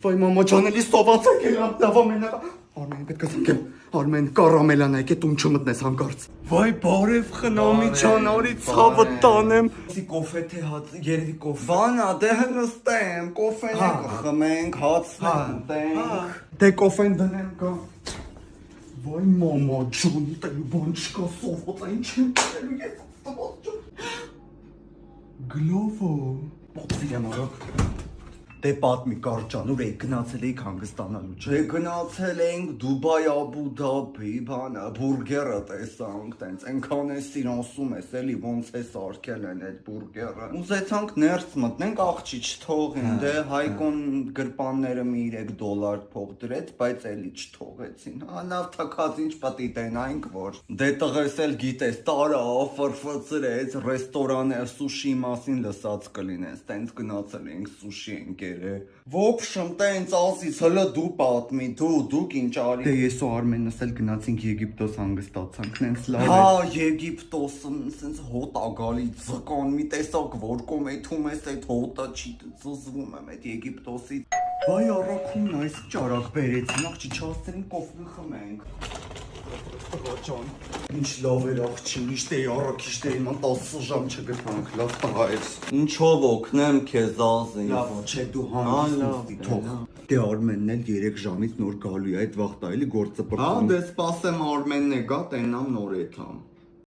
Վայ մամա ջան, էլի սոված եք ելա, լավ ամենա։ Արմեն, պետք է զանգեմ։ Արմեն, կարամելան եք, դու չմտնես հանկարծ։ Վայ, բարև խնամի ջան, արի ցավը տանեմ։ Սի կոֆե թե հաց, երևի կոֆե։ Վանա, դե հնստեմ, կոֆեն կխմենք, հացն ուտենք։ Դե կոֆեն դնեմ կա։ Վայ մամա ջան, տեղ բան չկա սոված, ինչ եմ տելու ես տված ջան։ Գլովո։ Պոծի եմ արակ։ Դե պատմի կարճան, ուր եք գնացել էիք հանգստանալու, չէ գնացել էինք Դուբայ, Աբու Դաբի, բանը, բուրգերը տեսանք, տենց այնքան է սիրասում ես, էլի ոնց է սարքել են այդ բուրգերը։ Ուզեցանք ներս մտնենք, աղջի չթողին, դե Հայկոն գրպանները մի $3 փող դրեց, բայց էլի չթողեցին։ Լավ թքած ինչ պատի տենայինք, որ դե տղես էլ գիտես, տարա ֆրֆծրեց, ռեստորանը սուշի մասին լսած կլինես, տենց գնացել էինք սուշի ենք Ոբշմ տենց ասից հլը դու պատմի, դուք ինչ արի։ Դե ես ու Արմենս էլ գնացինք Եգիպտոս հանգստացանք, նենց լավ է։ Հա, Եգիպտոսը սենց հոտ ա գալի ձկան, մի տեսակ որ կոմեթում ես այդ հոտը չի ծզվում եմ այդ Եգիպտոսի։ Վայ առաքումն այս ճարակ բերեցին, աղջի չասցրին կոֆե խմենք։ Ջան, ինչ լավ էր աղջի, միշտ էի առաքիչների ման 10 ժամ չգտանք, լավ տղա ես։ Ինչով օգնեմ քեզ ազի։ Լավ, չէ դու հանգստի թող։ Դե Արմենն էլ 3 ժամից նոր գալու է, այդ վաղտա էլի գործը պրկում։ Հա, դե սպասեմ Արմենն է գա, տենամ նոր եթամ։